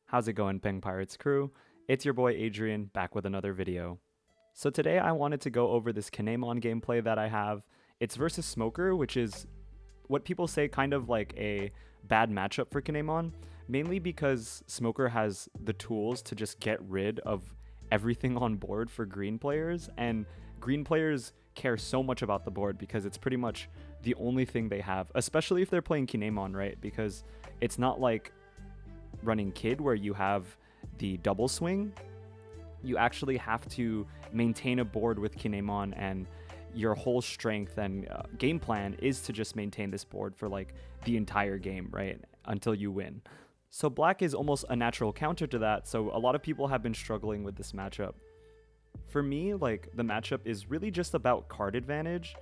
How's it going, Peng Pirates crew? It's your boy Adrian back with another video. So today I wanted to go over this Kinemon gameplay that I have. It's versus Smoker, which is what people say kind of like a bad matchup for Kinemon, mainly because Smoker has the tools to just get rid of everything on board for green players, and green players care so much about the board because it's pretty much the only thing they have, especially if they're playing Kinemon, right? Because it's not like running Kid where you have the double swing. You actually have to maintain a board with Kinemon, and your whole strength and game plan is to just maintain this board for like the entire game, right? Until you win. So black is almost a natural counter to that, so a lot of people have been struggling with this matchup. For me, like, the matchup is really just about card advantage.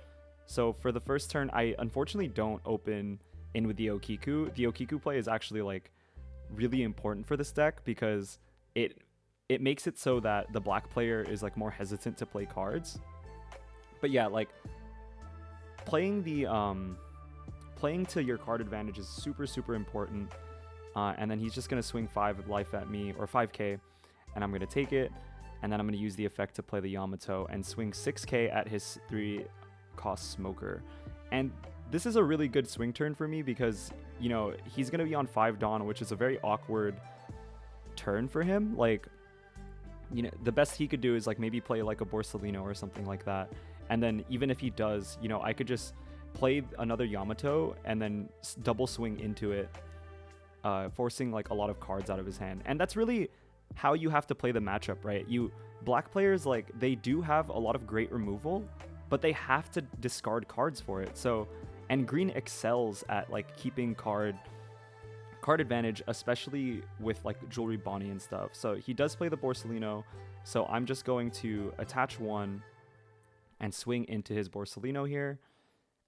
So for the first turn, I unfortunately don't open in with the Okiku. The Okiku play is actually like really important for this deck because it makes it so that the black player is like more hesitant to play cards. But yeah, like playing to your card advantage is super important. And then he's just gonna swing 5 life at me, or 5k, and I'm gonna take it, and then I'm gonna use the effect to play the Yamato and swing 6k at his 3-cost Smoker. And this is a really good swing turn for me because, you know, he's gonna be on 5 Dawn, which is a very awkward turn for him. Like, you know, the best he could do is like maybe play like a Borsalino or something like that. And then even if he does, you know, I could just play another Yamato and then double swing into it, forcing like a lot of cards out of his hand. And that's really how you have to play the matchup, right? Black players, like, they do have a lot of great removal, but they have to discard cards for it. So, and green excels at like keeping card advantage, especially with like Jewelry Bonnie and stuff. So he does play the Borsalino, so I'm just going to attach 1 and swing into his Borsalino here.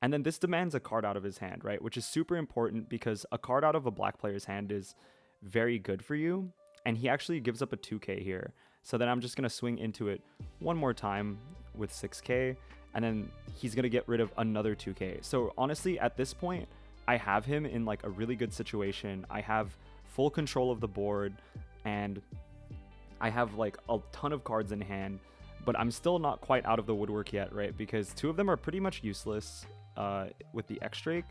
And then this demands a card out of his hand, right? Which is super important because a card out of a black player's hand is very good for you. And he actually gives up a 2k here. So then I'm just going to swing into it one more time with 6k. And then he's going to get rid of another 2k. So honestly, at this point, I have him in like a really good situation. I have full control of the board, and I have like a ton of cards in hand. But I'm still not quite out of the woodwork yet, right? Because 2 of them are pretty much useless with the X-Drake.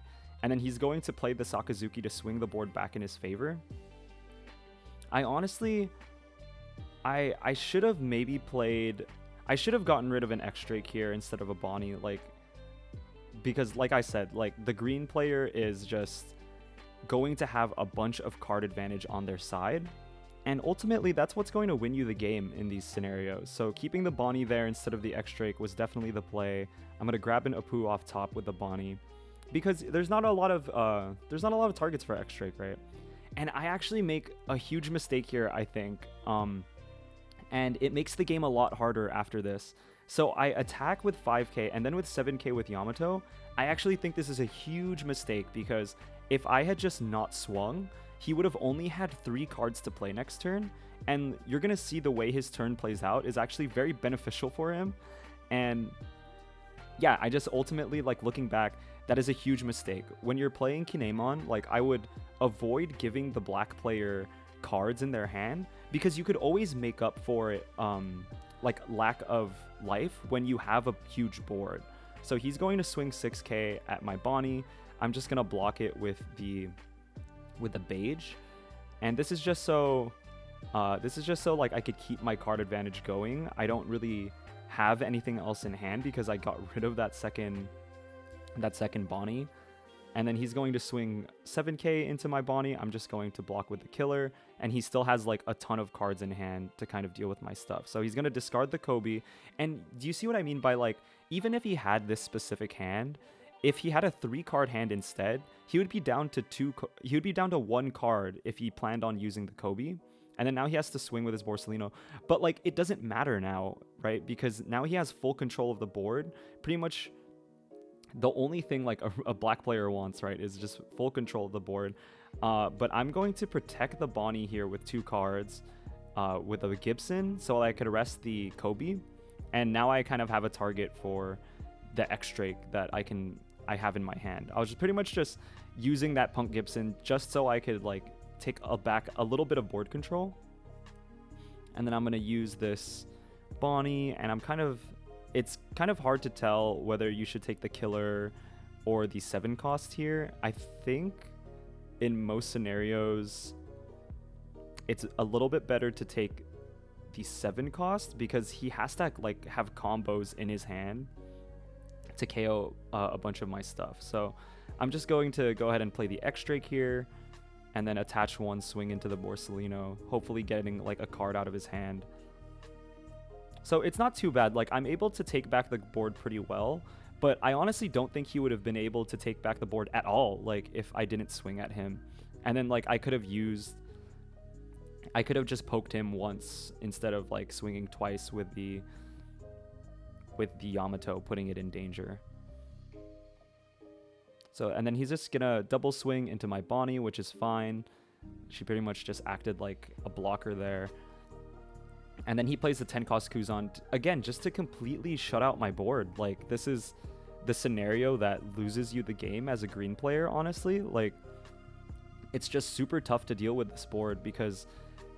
And then he's going to play the Sakazuki to swing the board back in his favor. I honestly, I should have maybe played... I should have gotten rid of an X-Drake here instead of a Bonnie, like... Because, like I said, like, the green player is just going to have a bunch of card advantage on their side. And ultimately, that's what's going to win you the game in these scenarios. So keeping the Bonnie there instead of the X-Drake was definitely the play. I'm going to grab an Apu off top with the Bonnie, because there's not a lot of targets for X-Drake, right? And I actually make a huge mistake here, I think. And it makes the game a lot harder after this. So I attack with 5k and then with 7k with Yamato. I actually think this is a huge mistake because if I had just not swung, he would have only had 3 cards to play next turn. And you're going to see the way his turn plays out is actually very beneficial for him. And yeah, I just ultimately, like, looking back, that is a huge mistake. When you're playing Kinemon, like, I would avoid giving the black player cards in their hand because you could always make up for it, like, lack of life when you have a huge board. So he's going to swing 6k at my Bonnie. I'm just going to block it with the Beige. And this is just so like I could keep my card advantage going. I don't really have anything else in hand because I got rid of that second Bonnie. And then he's going to swing 7k into my Bonnie. I'm just going to block with the Killer, and he still has like a ton of cards in hand to kind of deal with my stuff. So he's going to discard the Kobe. And do you see what I mean by, like, even if he had this specific hand, if he had a 3-card hand instead, he would be down to 1 card if he planned on using the Kobe. And then now he has to swing with his Borsalino. But, like, it doesn't matter now, right? Because now he has full control of the board. Pretty much the only thing like a black player wants, right, is just full control of the board. But I'm going to protect the Bonnie here with 2 cards with a Gibson so I could arrest the Kobe. And now I kind of have a target for the X-Drake that I have in my hand. I was just pretty much just using that Punk Gibson just so I could, like, take back a little bit of board control. And then I'm going to use this Bonnie, and it's kind of hard to tell whether you should take the killer or the 7 cost here. I think in most scenarios, it's a little bit better to take the 7 cost because he has to like have combos in his hand to KO a bunch of my stuff. So I'm just going to go ahead and play the X-Drake here, and then attach 1 swing into the Borsalino, hopefully getting like a card out of his hand. So it's not too bad. Like, I'm able to take back the board pretty well, but I honestly don't think he would have been able to take back the board at all, like, if I didn't swing at him. And then, like, I could have just poked him once instead of, like, swinging twice with the Yamato, putting it in danger. So, and then he's just gonna double swing into my Bonnie, which is fine. She pretty much just acted like a blocker there. And then he plays the 10 cost Kuzan, again, just to completely shut out my board. Like, this is the scenario that loses you the game as a green player, honestly. Like, it's just super tough to deal with this board because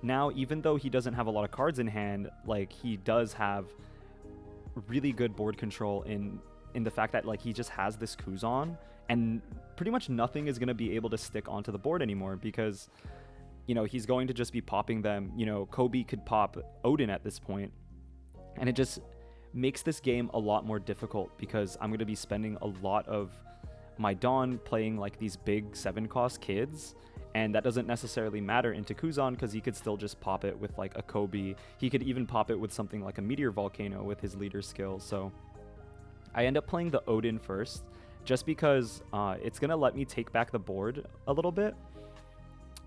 now, even though he doesn't have a lot of cards in hand, like, he does have really good board control in the fact that, like, he just has this Kuzan, and pretty much nothing is going to be able to stick onto the board anymore because, you know, he's going to just be popping them. You know, Kobe could pop Odin at this point, and it just makes this game a lot more difficult because I'm going to be spending a lot of my Dawn playing like these big 7 cost kids, and that doesn't necessarily matter into Kuzan because he could still just pop it with like a Kobe. He could even pop it with something like a Meteor Volcano with his leader skill. So I end up playing the Odin first just because it's going to let me take back the board a little bit.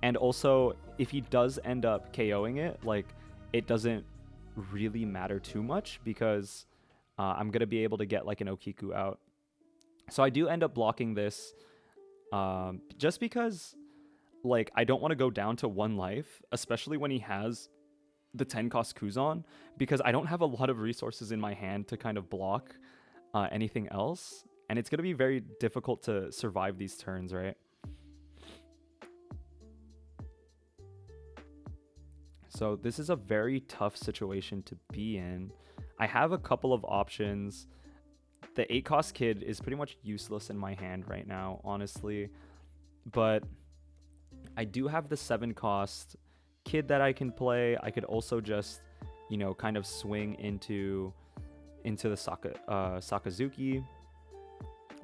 And also, if he does end up KOing it, like, it doesn't really matter too much because I'm going to be able to get like an Okiku out. So I do end up blocking this just because, like, I don't want to go down to 1 life, especially when he has the 10 cost Kuzan, because I don't have a lot of resources in my hand to kind of block anything else. And it's going to be very difficult to survive these turns, right? So this is a very tough situation to be in. I have a couple of options. The 8 cost kid is pretty much useless in my hand right now, honestly. But I do have the 7 cost kid that I can play. I could also just, you know, kind of swing into the Sakazuki,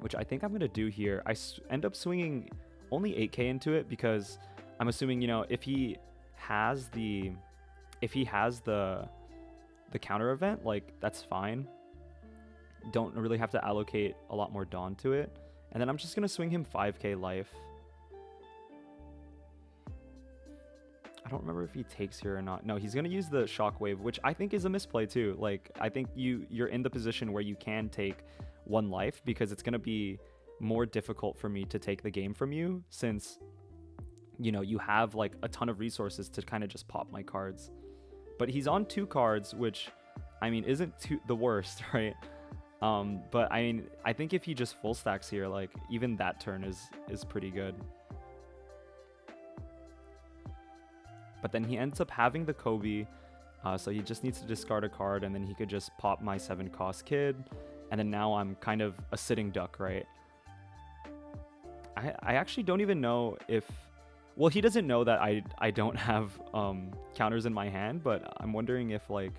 which I think I'm going to do here. I end up swinging only 8k into it because I'm assuming, you know, if he has the counter event, like, that's fine. Don't really have to allocate a lot more Dawn to it. And then I'm just going to swing him 5k life. I don't remember if he takes here or not. No, he's going to use the Shockwave, which I think is a misplay too. Like, I think you're in the position where you can take 1 life because it's going to be more difficult for me to take the game from you since, you know, you have like a ton of resources to kind of just pop my cards. But he's on 2 cards, which, I mean, isn't the worst, right? But I mean, I think if he just full stacks here, like, even that turn is pretty good. But then he ends up having the Kobe, so he just needs to discard a card, and then he could just pop my 7 cost kid, and then now I'm kind of a sitting duck, right? I actually don't even know if... Well, he doesn't know that I don't have counters in my hand, but I'm wondering if, like,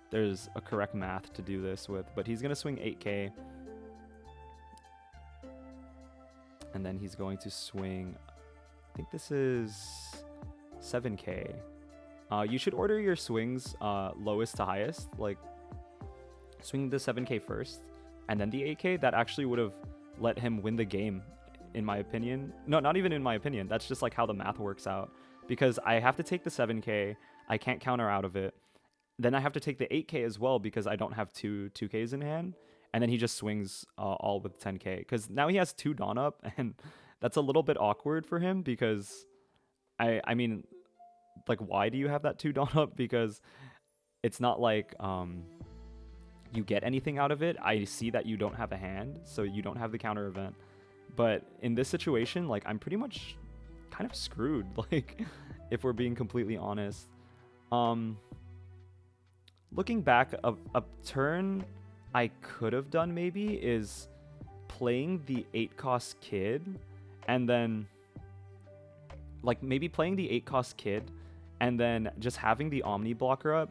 there's a correct math to do this with. But he's going to swing 8k. And then he's going to swing... I think this is 7k. You should order your swings lowest to highest. Like, swing the 7k first, and then the 8k. That actually would have let him win the game, in my opinion. No, not even in my opinion. That's just like how the math works out. Because I have to take the 7k. I can't counter out of it. Then I have to take the 8k as well because I don't have 2Ks in hand. And then he just swings all with 10k. Because now he has 2 Dawn up, and that's a little bit awkward for him because... I mean, like, why do you have that 2 Dawn up? Because it's not like you get anything out of it. I see that you don't have a hand, so you don't have the counter event. But in this situation, like, I'm pretty much kind of screwed. Like, if we're being completely honest. Looking back, a turn I could have done maybe is playing the 8-cost kid, and then like maybe playing the 8-cost kid and then just having the Omni blocker up,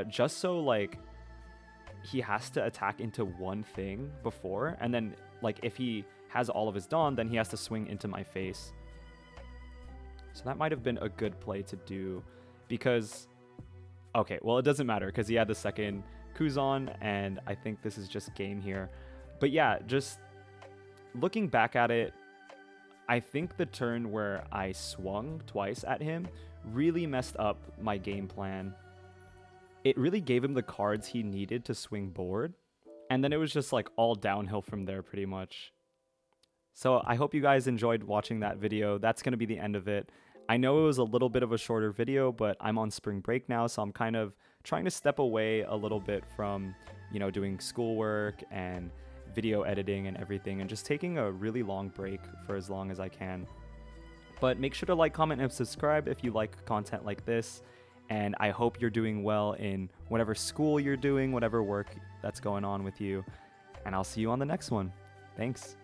just so like he has to attack into one thing before, and then like if he has all of his Dawn, then he has to swing into my face. So that might have been a good play to do, because okay, well, it doesn't matter because he had the second Kuzan, and I think this is just game here. But yeah, just looking back at it, I think the turn where I swung twice at him really messed up my game plan. It really gave him the cards he needed to swing board, and then it was just like all downhill from there pretty much. So I hope you guys enjoyed watching that video. That's going to be the end of it. I know it was a little bit of a shorter video, but I'm on spring break now, so I'm kind of trying to step away a little bit from, you know, doing schoolwork and video editing and everything, and just taking a really long break for as long as I can. But make sure to like, comment, and subscribe if you like content like this, and I hope you're doing well in whatever school you're doing, whatever work that's going on with you, and I'll see you on the next one. Thanks.